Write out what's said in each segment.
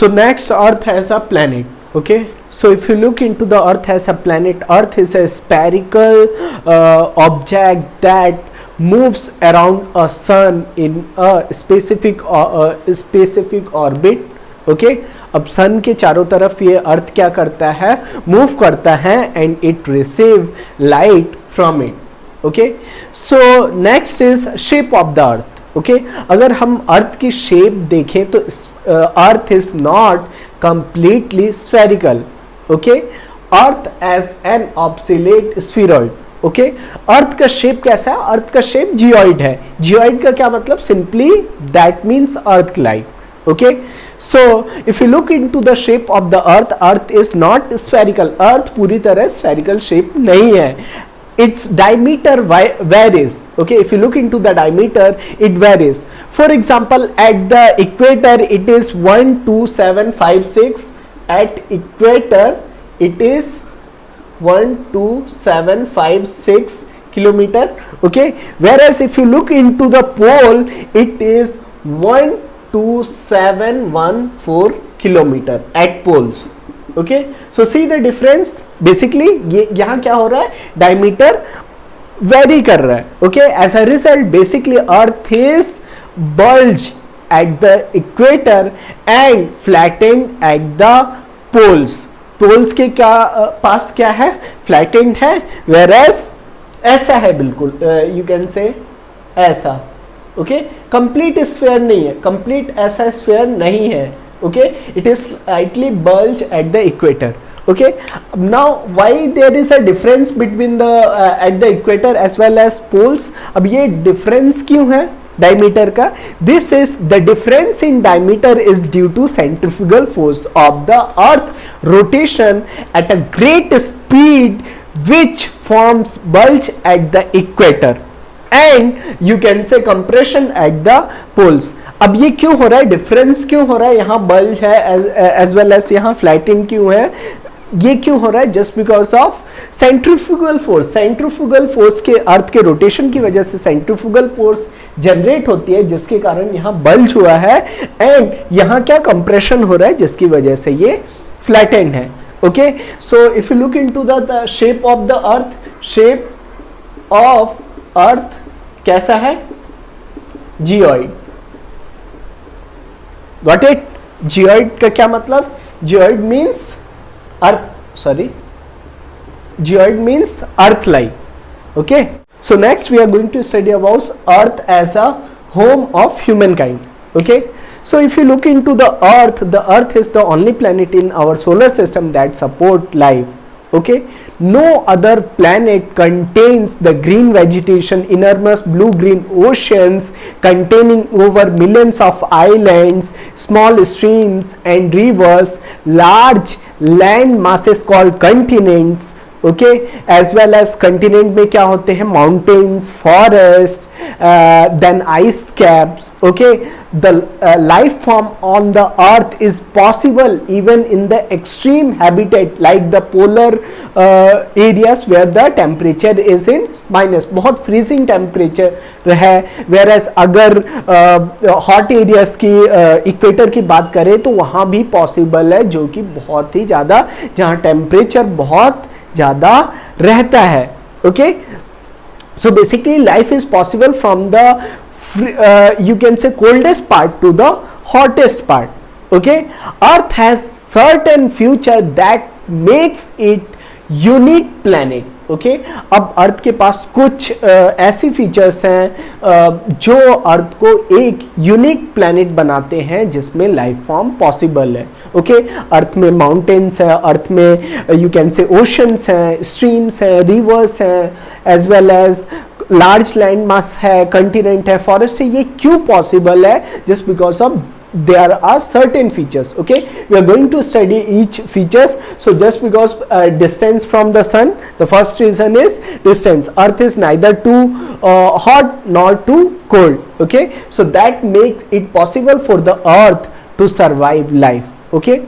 So next, Earth as a planet. Okay, so if you look into the Earth as a planet, Earth is a spherical object that moves around a sun in a specific orbit. Okay, अब सन के चारों तरफ ये अर्थ क्या करता है, move करता है and it receive light from it. Okay, so next is shape of the earth. Okay, अगर हम अर्थ की शेप देखें तो earth is not completely spherical. Okay, earth as an oblate spheroid. Okay, earth का shape कैसा है? अर्थ का shape geoid है. जियोइड का क्या मतलब? Simply that means earth like. Okay, so if you look into the shape of the earth, earth is not spherical. earth पूरी तरह spherical shape नहीं है. Its diameter varies. Okay, if you look into the diameter, it varies. For example, at the equator it is 12756. At equator it is 12756 kilometer. Okay, whereas if you look into the pole, it is 12714 kilometer at poles. Okay, so see the difference. Basically ये यहाँ क्या हो रहा है? Diameter vary कर रहा है. Okay, as a result basically Earth is bulge at the equator and flattened at the poles. Poles के क्या पास क्या है? Flattened है, whereas ऐसा है बिल्कुल, you can say ऐसा. ओके, कंप्लीट स्फीयर नहीं है, कंप्लीट ऐसा स्फीयर नहीं है. Okay, it is slightly bulge at the equator. Okay, now why there is a difference between the at the equator as well as poles. अब ये difference क्यों है डायमीटर का? This is the difference in diameter is due to centrifugal force of the earth rotation at a great speed which forms bulge at the equator and you can say compression at the poles. अब ये क्यों हो रहा है? Difference क्यों हो रहा है? यहाँ बल्ज है एज वेल एज यहाँ फ्लैटिंग क्यों है? ये क्यों हो रहा है? Just because of centrifugal force. Centrifugal force के अर्थ के रोटेशन की वजह से सेंट्रीफ्यूगल फोर्स जनरेट होती है, जिसके कारण यहाँ बल्ज हुआ है एंड यहाँ क्या कंप्रेशन हो रहा है, जिसकी वजह से ये फ्लैटेंड है. Okay, so if you look into the shape of the earth, shape of earth कैसा है? जियोइड. Got it? जियोइड का क्या मतलब? Geoid means earth, sorry, geoid means earth like. Okay, so next we are going to study about earth as a home of human kind. Okay, so if you look into the earth is the only planet in our solar system that support life. Okay, no other planet contains the green vegetation, enormous blue-green oceans containing over millions of islands, small streams and rivers, large land masses called continents. Okay, as well as continent में क्या होते हैं? Mountains, forests, then ice caps. Okay, the life form on the earth is possible even in the extreme habitat like the polar areas where the temperature is in minus. बहुत freezing temperature है, whereas अगर hot areas की equator की बात करें तो वहाँ भी possible है, जो कि बहुत ही ज़्यादा, जहाँ temperature बहुत ज़्यादा रहता है. Okay, so basically life is possible from the you can से coldest part two the hottest part. Okay, earth has certain future that makes it unique planet. Okay, अब अर्थ के पास कुछ ऐसी फीचर्स हैं जो अर्थ को एक यूनिक प्लैनेट बनाते हैं जिसमें लाइफ फॉर्म पॉसिबल है. ओके, अर्थ में माउंटेन्स है, अर्थ में यू कैन से ओशंस हैं, स्ट्रीम्स हैं, रिवर्स हैं, as well as large land mass है, कंटिनेंट है, फॉरेस्ट है. ये क्यों पॉसिबल है? Just because of there are certain features. Okay, we are going to study each features. So just because distance from the sun, the first reason is distance. Earth is neither too hot nor too cold. Okay, so that makes it possible for the earth to survive life. Okay,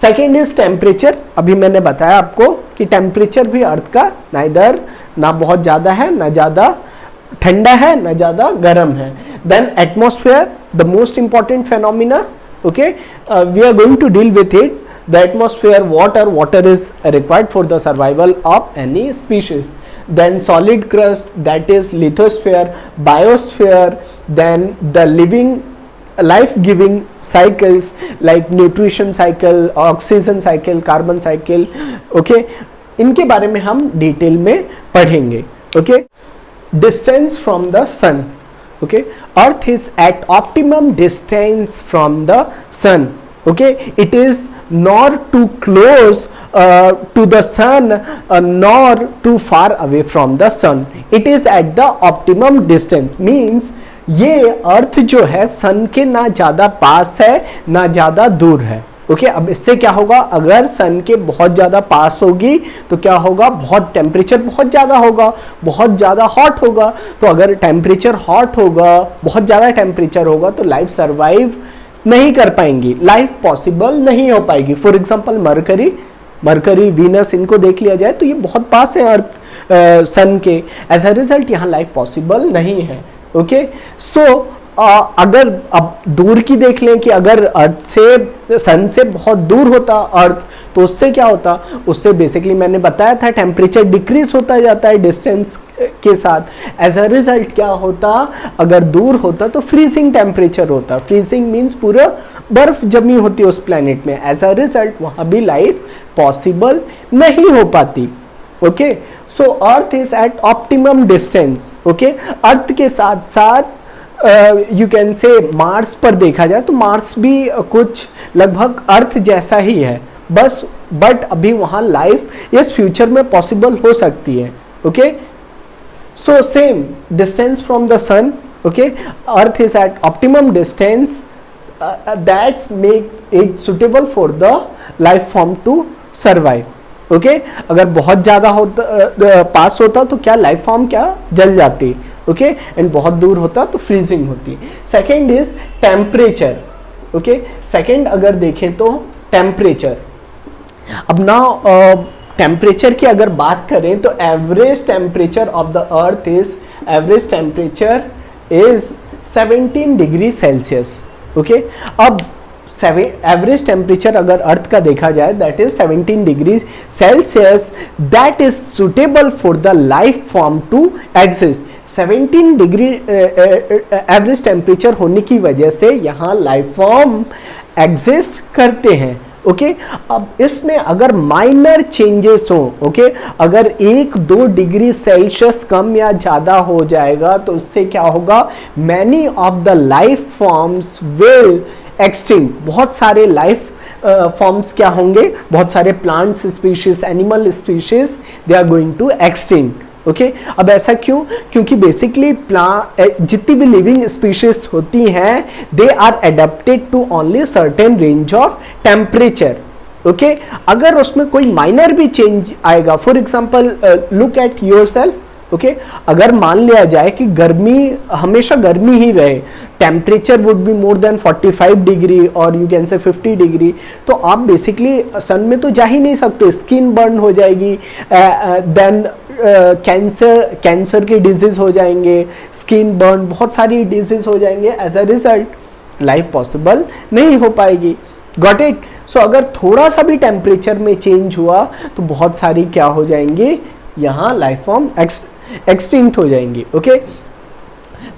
second is temperature. अभी मैंने बताया आपको कि temperature भी अर्थ का neither ना बहुत ज़्यादा है, ना ज़्यादा ठंडा है, ना ज़्यादा गर्म है. Then atmosphere, the most important phenomena, Okay, we are going to deal with it. The atmosphere, water is required for the survival of any species. Then solid crust, that is lithosphere, biosphere, then the living life giving cycles like nutrition cycle, oxygen cycle, carbon cycle. Okay, इनके बारे में हम detail में पढ़ेंगे. Okay, distance from the sun. Okay, earth is at optimum distance from the sun. Okay, it is nor too close to the sun nor too far away from the sun. It is at the optimum distance, means ये अर्थ जो है सन के ना ज़्यादा पास है ना ज़्यादा दूर है. ओके, अब इससे क्या होगा, अगर सन के बहुत ज़्यादा पास होगी तो क्या होगा, बहुत टेम्परेचर बहुत ज़्यादा होगा, बहुत ज़्यादा हॉट होगा. तो अगर टेम्परेचर हॉट होगा, बहुत ज़्यादा टेम्परेचर होगा, तो लाइफ सर्वाइव नहीं कर पाएंगी, लाइफ पॉसिबल नहीं हो पाएगी. फॉर एग्जांपल मरकरी, वीनस, इनको देख लिया जाए तो ये बहुत पास है अर्थ सन के. एज अ रिजल्ट यहाँ लाइफ पॉसिबल नहीं है. ओके, सो अगर अब दूर की देख लें कि अगर अर्थ से, सन से बहुत दूर होता अर्थ, तो उससे क्या होता, उससे बेसिकली मैंने बताया था टेम्परेचर डिक्रीज होता जाता है डिस्टेंस के साथ. एज अ रिजल्ट क्या होता, अगर दूर होता तो फ्रीजिंग टेम्परेचर होता. फ्रीजिंग मीन्स पूरा बर्फ जमी होती है उस प्लेनेट में. एज अ रिजल्ट वहाँ भी लाइफ पॉसिबल नहीं हो पाती. Okay, so earth is at optimum distance. Okay, earth के साथ साथ यू कैन से मार्स पर देखा जाए तो मार्स भी कुछ लगभग अर्थ जैसा ही है, बस बट अभी वहाँ लाइफ इस फ्यूचर में पॉसिबल हो सकती है. Okay, so same distance from the sun. Okay, earth is at optimum distance that's make it suitable for the life form to survive. Okay, अगर बहुत ज़्यादा होता पास होता तो क्या लाइफ फॉर्म क्या जल जाती. ओके, एंड बहुत दूर होता तो फ्रीजिंग होती. Second is temperature. Okay, second अगर देखें तो टेम्परेचर. अब ना टेम्परेचर की अगर बात करें तो average temperature of the earth is 17 degree Celsius. Okay, अब एवरेज टेम्परेचर अगर अर्थ का देखा जाए that is 17 degree Celsius, that is suitable for the life form to exist. 17 degree average temperature होने की वजह से यहाँ लाइफ फॉर्म एग्जिस्ट करते हैं. ओके, अब इसमें अगर माइनर चेंजेस हो, ओके, अगर 1-2 डिग्री सेल्सियस कम या ज़्यादा हो जाएगा तो उससे क्या होगा, many of the life forms will extinct. बहुत सारे लाइफ फॉर्म्स क्या होंगे, बहुत सारे plants species, animal species, they are going to extinct. Okay, अब ऐसा क्यों, क्योंकि बेसिकली जितनी भी लिविंग स्पीशीज होती हैं they are adapted to only certain range of temperature. Okay, अगर उसमें कोई माइनर भी चेंज आएगा, for example look at yourself. Okay, अगर मान लिया जाए कि गर्मी हमेशा गर्मी ही रहे, temperature would be more than 45 degree और यू कैन से 50 डिग्री, तो आप बेसिकली सन में तो जा ही नहीं सकते, स्किन बर्न हो जाएगी, देन कैंसर के डिजीज हो जाएंगे, स्किन बर्न, बहुत सारी डिजीज हो जाएंगे. As a result life possible नहीं हो पाएगी. Got it. सो अगर थोड़ा सा भी टेम्परेचर में चेंज हुआ तो बहुत सारी क्या हो जाएंगी, यहाँ लाइफ फॉर्म एक्सटिंक्ट हो जाएंगी. Okay,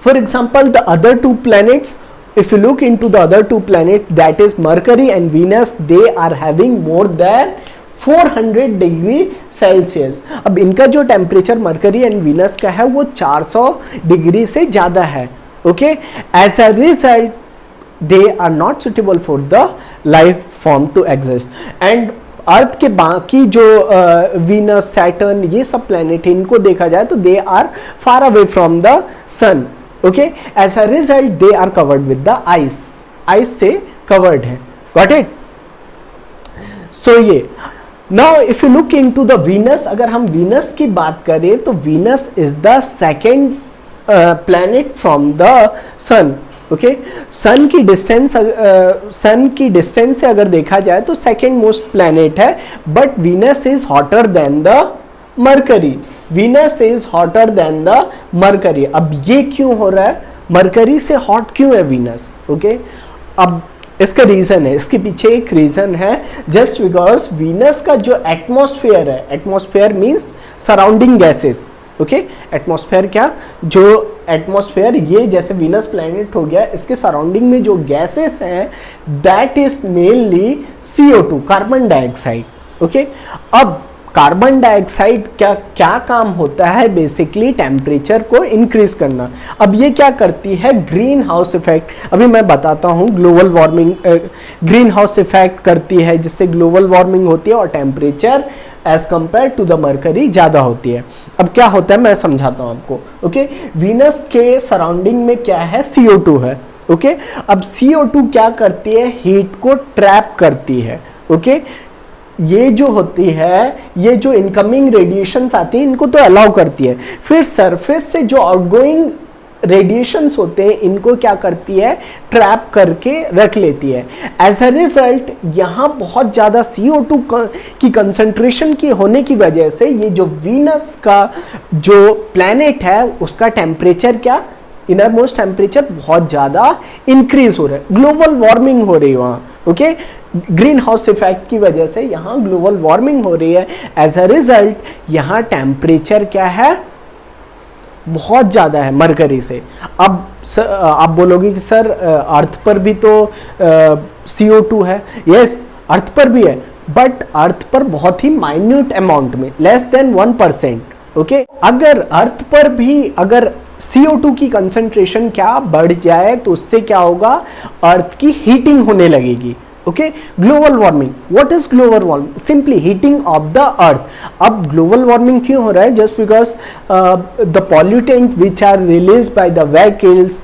for example the other 2 planets, if you look into the other 2 planets, that is Mercury and Venus, they are having more than 400 degree Celsius. अब इनका जो टेम्परेचर मरकरी एंड वीनस का है वो 400 degree से ज़्यादा है. Okay, as a result they are not suitable for the life form to exist. And earth के बाकी जो वीनस, सैटर्न, ये सब प्लैनेट है, इनको देखा जाए तो they are far away from the sun. Okay, as a result they are covered with the ice से कवर्ड है. Got it. सो ये now if you look into the Venus, अगर हम वीनस की बात करें तो Venus is the second planet from the sun. Okay, sun की डिस्टेंस से अगर देखा जाए तो सेकेंड मोस्ट प्लैनेट है, but Venus is hotter than the mercury. Venus is hotter than the mercury. अब ये क्यों हो रहा है, मरकरी से हॉट क्यों है वीनस. ओके, अब इसका रीजन है, इसके पीछे एक रीजन है, जस्ट बिकॉज वीनस का जो एटमॉस्फेयर है, atmosphere means surrounding gases, okay, atmosphere क्या, जो एटमॉस्फेयर ये जैसे वीनस प्लैनेट हो गया, इसके सराउंडिंग में जो गैसेस हैं that is mainly CO2, carbon dioxide, okay. अब कार्बन डाइऑक्साइड क्या क्या काम होता है, बेसिकली टेम्परेचर को इंक्रीज करना। अब ये क्या करती है, ग्रीन हाउस इफेक्ट, अभी मैं बताता हूँ, global warming greenhouse effect करती है, जिससे ग्लोबल वार्मिंग होती है और temperature as compare to the Mercury ज़्यादा होती है। अब क्या होता है मैं समझाता हूँ आपको, ओके। वीनस के सराउंडिंग में क्या है, CO2 है, ओके। अब CO2 क्या करती है, हीट को ट्रैप करती है, ओके। ये जो होती है, ये जो इनकमिंग रेडिएशंस आती हैं इनको तो अलाउ करती है, फिर सरफेस से जो आउटगोइंग रेडिएशंस होते हैं इनको क्या करती है, ट्रैप करके रख लेती है। एज अ रिजल्ट यहाँ बहुत ज़्यादा CO2 की कंसंट्रेशन की होने की वजह से ये जो वीनस का जो प्लैनेट है उसका टेम्परेचर क्या, इनर मोस्ट टेम्परेचर बहुत ज़्यादा इंक्रीज हो रहा है, ग्लोबल वार्मिंग हो रही है वहाँ, ओके। ग्रीन हाउस इफेक्ट की वजह से यहाँ ग्लोबल वार्मिंग हो रही है, एज अ रिजल्ट यहाँ टेम्परेचर क्या है, बहुत ज़्यादा है मरकरी से। अब आप बोलोगे कि सर अर्थ पर भी तो CO2 है, यस अर्थ पर भी है, बट अर्थ पर बहुत ही माइन्यूट अमाउंट में, लेस देन 1%, ओके। अगर अर्थ पर भी अगर CO2 की कंसंट्रेशन क्या बढ़ जाए तो उससे क्या होगा, अर्थ की हीटिंग होने लगेगी, okay. Global warming, what is global warming, simply heating of the earth. अब ग्लोबल वार्मिंग क्यों हो रहा है, just because the pollutant which are release by the vehicles,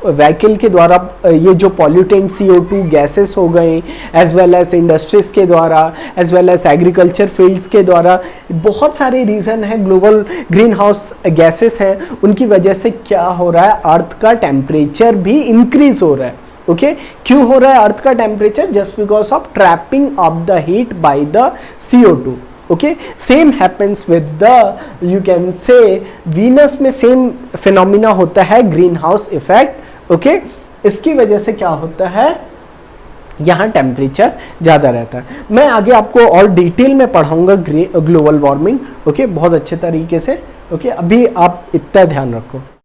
vehicle के द्वारा ये जो पॉल्यूटेंट CO2 गैसेस हो गए, एज वेल एज इंडस्ट्रीज के द्वारा, as well as agriculture fields के द्वारा, बहुत सारे रीजन है, ग्लोबल ग्रीन हाउस गैसेस हैं, उनकी वजह से क्या हो रहा है, अर्थ का टेम्परेचर भी इंक्रीज हो रहा है, ओके। क्यों हो रहा है अर्थ का temperature, just because of trapping of the heat by the CO2, okay. Same happens with the, you can से वीनस में सेम फिनोमिना होता है, ग्रीन हाउस इफेक्ट, ओके। इसकी वजह से क्या होता है, यहाँ टेम्परेचर ज़्यादा रहता है। मैं आगे आपको और डिटेल में पढ़ाऊंगा ग्लोबल वार्मिंग, ओके, बहुत अच्छे तरीके से, ओके। अभी आप इतना ध्यान रखो।